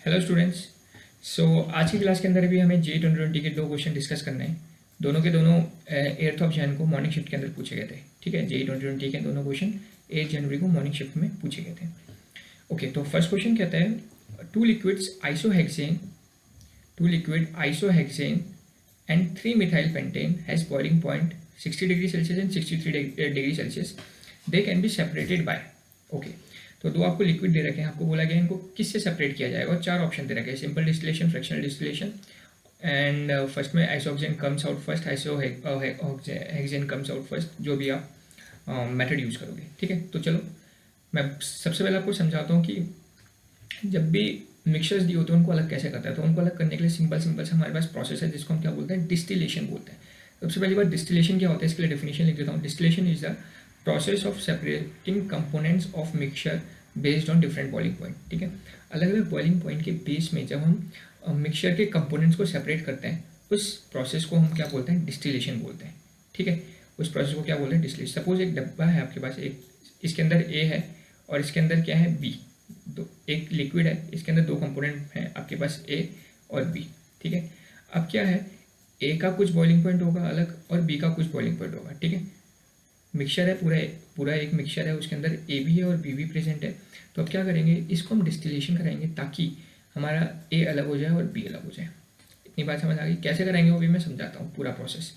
Hello students. आज की class के अंदर भी हमें जे 2020 के दो क्वेश्चन डिस्कस करने हैं। दोनों के दोनों 8 जैन को मॉर्निंग शिफ्ट के अंदर पूछे गए थे। ठीक है, जे 2020 के दोनों क्वेश्चन 8 जनवरी को मॉर्निंग शिफ्ट में पूछे गए थे। ओके, तो फर्स्ट क्वेश्चन कहता है two liquid isohexane and 3 methyl pentane has boiling point 60 degree Celsius and 63 degree Celsius. They can be separated by. Okay, तो दो आपको लिक्विड दे रखे हैं, आपको बोला गया है इनको किससे सेपरेट किया जाएगा और चार ऑप्शन दे रखे हैं, simple distillation, fractional distillation and first में isohexane comes out first, isohexane comes out first, जो भी आप मेथड यूज़ करोगे। ठीक है, तो चलो मैं सबसे पहले आपको समझाता हूँ कि जब भी मिक्सचर्स दिए होते हैं उनको अलग कैसे करता है। तो उनको अलग करने के लिए सिंपल से हमारे पास प्रोसेस है जिसको हम क्या बोलते हैं, डिस्टिलेशन बोलते हैं। सबसे पहली बात डिस्टिलेशन क्या होता है, इसके लिए डेफिनेशन लिख देता हूँ। Distillation is the process of separating components of mixture based on different boiling point. ठीक है, अलग अलग बॉइलिंग पॉइंट के बेस में जब हम मिक्सचर के कंपोनेंट्स को सेपरेट करते हैं उस प्रोसेस को हम क्या बोलते हैं, डिस्टिलेशन बोलते हैं। ठीक है, उस प्रोसेस को क्या बोलते हैं, डिस्टिलेशन। सपोज एक डब्बा है आपके पास, एक इसके अंदर ए है और इसके अंदर क्या है, बी। तो एक लिक्विड है, इसके अंदर दो कंपोनेंट हैं आपके पास, ए और बी। ठीक है, अब क्या है, ए का कुछ बॉइलिंग पॉइंट होगा अलग और बी का कुछ बॉइलिंग पॉइंट होगा। ठीक है, मिक्सचर है, पूरा एक मिक्सचर है, उसके अंदर ए भी है और बी भी प्रेजेंट है। तो अब क्या करेंगे, इसको हम डिस्टिलेशन कराएंगे ताकि हमारा ए अलग हो जाए और बी अलग हो जाए। इतनी बात समझ आ गई, कैसे कराएंगे वो भी मैं समझाता हूँ पूरा प्रोसेस।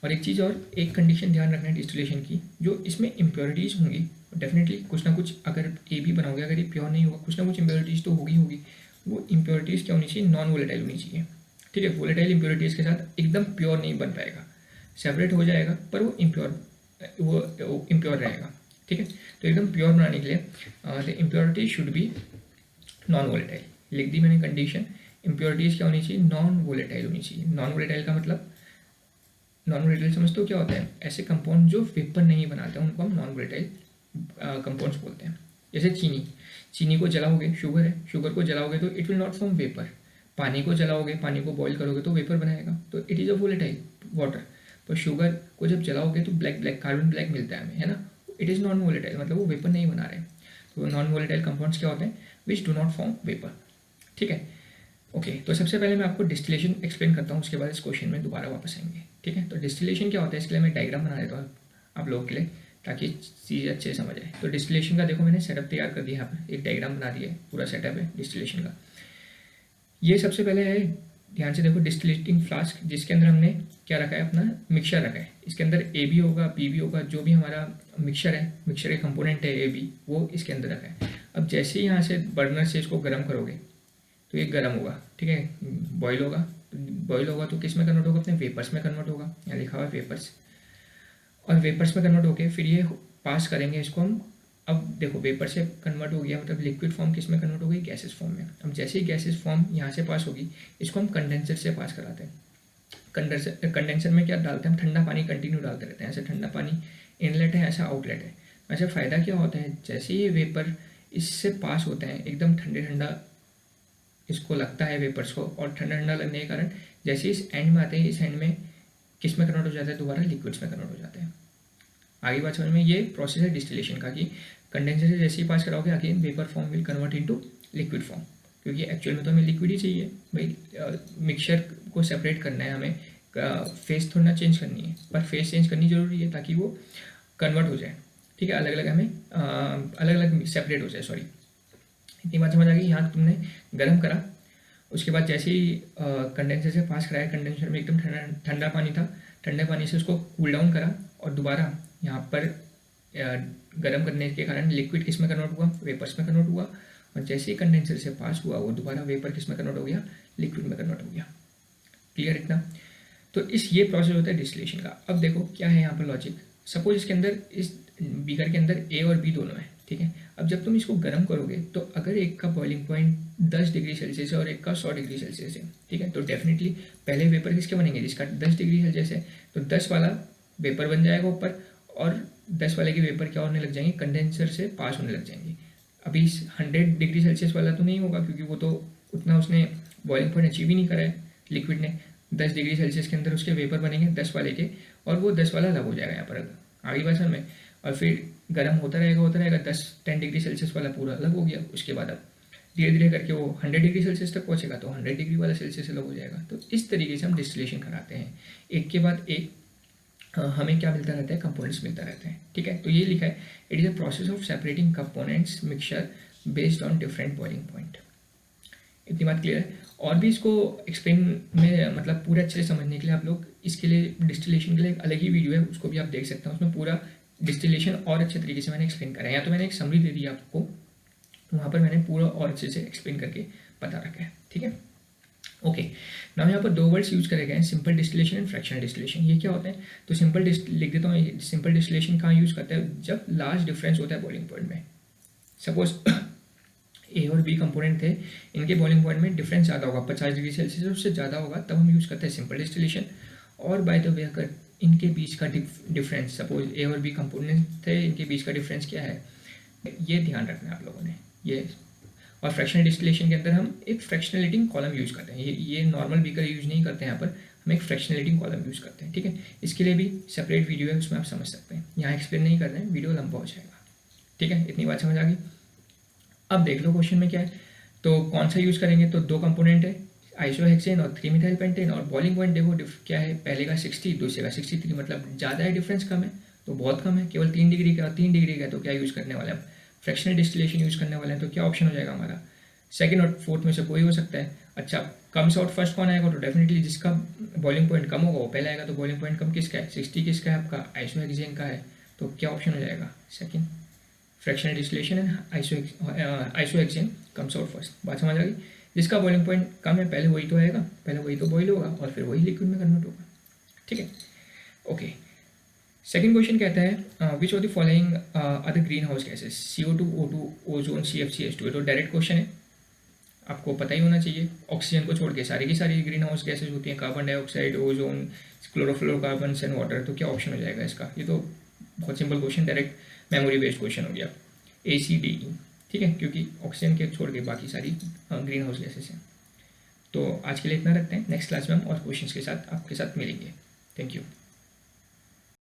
और एक चीज़ और, एक कंडीशन ध्यान रखना है डिस्टिलेशन की, जो इसमें इम्प्योरिटीज़ होंगी डेफिनेटली कुछ ना कुछ, अगर ए भी बनाओगे, अगर ये प्योर नहीं होगा कुछ ना कुछ इम्प्योरिटीज़ तो होगी। वो इम्प्योरिटीज़ क्या होनी चाहिए, नॉन वोलेटाइल होनी चाहिए। ठीक है, वोलेटाइल इम्प्योरिटीज़ के साथ एकदम प्योर नहीं बन पाएगा, सेपरेट हो जाएगा पर वो इम्प्योर रहेगा। ठीक है, तो एकदम प्योर बनाने के लिए the impurity should be non volatile. लिख दी मैंने कंडीशन, इम्प्योरिटीज़ क्या होनी चाहिए, नॉन वोलेटाइल होनी चाहिए। नॉन वोलेटाइल का मतलब, नॉन वोलेटाइल समझते हो क्या होता है, ऐसे कंपाउंड जो वेपर नहीं बनाते हैं उनको हम नॉन वोलेटाइल कंपाउंड्स बोलते हैं। जैसे चीनी को जलाओगे, शुगर है, शुगर को जलाओगे तो it will not form vapour. पानी को जलाओगे, पानी को बॉईल करोगे तो वेपर बनाएगा, तो it is a volatile water. पर शुगर को जब जलाओगे तो ब्लैक कार्बन ब्लैक मिलता है हमें, है ना, इट इज़ नॉन वोलेटाइल, मतलब वो वेपर नहीं बना रहे। तो नॉन वोलेटाइल कंपाउंड्स क्या होते हैं, which do not form vapour. ठीक है, ओके, तो सबसे पहले मैं आपको डिस्टिलेशन एक्सप्लेन करता हूँ, उसके बाद इस क्वेश्चन में दोबारा वापस आएंगे। ठीक है, तो डिस्टिलेशन क्या होता है, इसके लिए मैं डायग्राम बना देता हूँ आप लोगों के लिए ताकि चीज़ अच्छे से समझ आए। तो डिस्टिलेशन का देखो मैंने सेटअप तैयार कर दिया, यहाँ पर एक डायग्राम बना दिया है, पूरा सेटअप है डिस्टिलेशन का। ये सबसे पहले है, ध्यान से देखो, डिस्टिलेटिंग फ्लास्क जिसके अंदर हमने क्या रखा है, अपना मिक्सचर रखा है। इसके अंदर ए भी होगा, बी भी होगा, जो भी हमारा मिक्सचर है, मिक्सचर के कंपोनेंट है ए बी, वो इसके अंदर रखा है। अब जैसे ही यहाँ से बर्नर से इसको गर्म करोगे तो ये गर्म होगा। ठीक है, बॉईल होगा तो किस में कन्वर्ट होगा, अपने वेपर्स में कन्वर्ट होगा, यहाँ लिखा हुआ है वेपर्स। और वेपर्स में कन्वर्ट होके फिर ये पास करेंगे इसको हम। अब देखो, वेपर से कन्वर्ट हो गया मतलब लिक्विड फॉर्म किस में कन्वर्ट हो गई, गैसेस फॉर्म में। अब जैसे ही गैसेस फॉर्म यहाँ से पास होगी, इसको हम कंडेंसर से पास कराते हैं। कंडेंसर में क्या डालते हैं हम, ठंडा पानी कंटिन्यू डालते रहते हैं। ऐसे ठंडा पानी इनलेट है, ऐसा आउटलेट है। ऐसे फ़ायदा क्या होता है, जैसे ही वेपर इससे पास होते हैं एकदम ठंडा इसको लगता है वेपर्स को, और ठंडा लगने के कारण जैसे इस एंड में आते हैं, इस एंड में किस में कन्वर्ट हो जाता है, दोबारा लिक्विड्स में कन्वर्ट हो जाते हैं। आगे बात समझ में, ये प्रोसेस है डिस्टिलेशन का कि कंडेंसर से जैसे ही पास कराओगे again vapour form will convert into liquid form, क्योंकि एक्चुअल में तो हमें लिक्विड ही चाहिए भाई। मिक्सचर को सेपरेट करना है हमें, फेस थोड़ा चेंज करनी है, पर फेस चेंज करनी जरूरी है ताकि वो कन्वर्ट हो जाए। ठीक है, अलग अलग हमें अलग अलग सेपरेट हो जाए, सॉरी। इतनी बात समझ आ गई। यहाँ तुमने गर्म करा, उसके बाद जैसे ही कंडेंसर से पास कराया, कंडेंसर में एकदम ठंडा पानी था, ठंडे पानी से उसको कूल डाउन करा और दोबारा यहाँ पर गर्म करने के कारण लिक्विड किस में कन्वर्ट हुआ, वेपर्स में कन्वर्ट हुआ। और जैसे ही कंडेंसर से पास हुआ वो दोबारा वेपर किस में कन्वर्ट हो गया, लिक्विड में कन्वर्ट हो गया। क्लियर इतना। तो ये प्रोसेस होता है डिस्टिलेशन का। अब देखो क्या है यहाँ पर लॉजिक। सपोज इसके अंदर, इस बीकर के अंदर ए और बी दोनों है। ठीक है, अब जब तुम इसको गर्म करोगे तो अगर एक का बॉइलिंग पॉइंट 10 डिग्री सेल्सियस है और एक का 100 डिग्री सेल्सियस है, ठीक है, तो डेफिनेटली पहले वेपर किसके बनेंगे, जिसका 10 डिग्री सेल्सियस है तो 10 वाला वेपर बन जाएगा ऊपर, और 10 वाले के वेपर क्या होने लग जाएंगे, कंडेंसर से पास होने लग जाएंगे। अभी 100 डिग्री सेल्सियस वाला तो नहीं होगा क्योंकि वो तो उतना उसने बॉइलिंग पॉइंट अचीव ही नहीं करा है लिक्विड ने। 10 डिग्री सेल्सियस के अंदर उसके वेपर बनेंगे 10 वाले के, और वो 10 वाला अलग हो जाएगा यहाँ पर आगे बात में। और फिर गर्म होता रहेगा 10 डिग्री सेल्सियस वाला पूरा अलग हो गया। उसके बाद अब धीरे धीरे करके वो 100 डिग्री सेल्सियस तक पहुँचेगा तो 100 डिग्री वाला सेल्सियस अलग हो जाएगा। तो इस तरीके से हम डिस्टिलेशन कराते हैं, एक के बाद एक हमें क्या मिलता रहता है, कंपोनेंट्स मिलता रहता है। ठीक है, तो ये लिखा है it is a process of separating components mixture based on different boiling point. इतनी बात क्लियर है। और भी इसको एक्सप्लेन में मतलब पूरे अच्छे से समझने के लिए आप लोग इसके लिए डिस्टिलेशन के लिए एक अलग ही वीडियो है, उसको भी आप देख सकते हैं। उसमें पूरा डिस्टिलेशन और अच्छे तरीके से मैंने एक्सप्लेन करा है। या तो मैंने एक समरी दे दी आपको, वहाँ पर मैंने पूरा और अच्छे से एक्सप्लेन करके बता रखा है। ठीक है, ओके। नाउ यहाँ पर 2 वर्ड्स यूज करे गए हैं, simple distillation and fractional distillation. ये क्या होते हैं, तो सिंपल लिख देता हूँ। सिंपल डिस्टिलेशन कहाँ यूज़ करते हैं, जब लार्ज डिफरेंस होता है बॉइलिंग पॉइंट में। सपोज ए और बी कंपोनेंट थे, इनके बॉइलिंग पॉइंट में डिफरेंस ज़्यादा होगा, 50 डिग्री सेल्सियस उससे ज़्यादा होगा, तब हम यूज़ करते हैं सिंपल डिस्टिलेशन। और बाय द वे अगर इनके बीच का डिफरेंस, सपोज ए और बी कंपोनेंट थे, इनके बीच का डिफरेंस क्या है, ये ध्यान रखना है आप लोगों ने ये। और फ्रैक्शनल डिस्टिलेशन के अंदर हम एक फ्रैक्शनलिटिंग कॉलम यूज़ करते हैं। ये नॉर्मल बीकर यूज़ नहीं करते हैं, यहाँ पर हम एक फ्रैक्शनलिटिंग कॉलम यूज़ करते हैं। ठीक है, इसके लिए भी सेपरेट वीडियो है, उसमें आप समझ सकते हैं, यहाँ एक्सप्लेन नहीं कर रहे हैं, वीडियो लंबा हो जाएगा। ठीक है, इतनी बात समझ आ गई। अब देख लो क्वेश्चन में क्या है, तो कौन सा यूज़ करेंगे, तो 2 कंपोनेंट है, आइसोहेक्सेन और 3 मिथाइल पेंटेन। और बॉइलिंग पॉइंट देखो क्या है, पहले का 60, दूसरे का 63, मतलब ज़्यादा है डिफरेंस, कम है तो बहुत कम है, केवल 3 डिग्री का। 3 डिग्री का तो क्या यूज़ करने वाले हैं, फ्रैक्शनल डिस्टिलेशन यूज़ करने वाले हैं। तो क्या ऑप्शन हो जाएगा हमारा, सेकंड और फोर्थ में से कोई हो सकता है। अच्छा, कम्स आउट फर्स्ट कौन आएगा, तो डेफिनेटली जिसका बॉइलिंग पॉइंट कम होगा वो पहले आएगा। तो बॉइलिंग पॉइंट कम किसका है, 60 किसका है आपका, आइसोहेक्सेन का है। तो क्या ऑप्शन हो जाएगा, second, fractional distillation and isohexane comes out first. बात समझ आ गई, जिसका बॉइलिंग पॉइंट कम है पहले वही तो आएगा, पहले वही तो बॉइल होगा और फिर वही लिक्विड में कन्वर्ट होगा। ठीक है, ओके। सेकंड क्वेश्चन कहता है which of the following are the greenhouse gases, CO2, O2, ozone, CFC, H2। तो डायरेक्ट क्वेश्चन है, आपको पता ही होना चाहिए। ऑक्सीजन को छोड़ के सारी की सारी ग्रीन हाउस गैसेज होती हैं, carbon dioxide, ozone, chlorofluorocarbon and water. तो क्या ऑप्शन हो जाएगा इसका, ये तो बहुत simple question, direct memory based question हो गया, ACDE। ठीक है, क्योंकि ऑक्सीजन के छोड़ के बाकी सारी ग्रीन हाउस गैसेज हैं। तो आज के लिए इतना रखते हैं, नेक्स्ट क्लास में हम और क्वेश्चंस के साथ आपके साथ मिलेंगे। Thank you.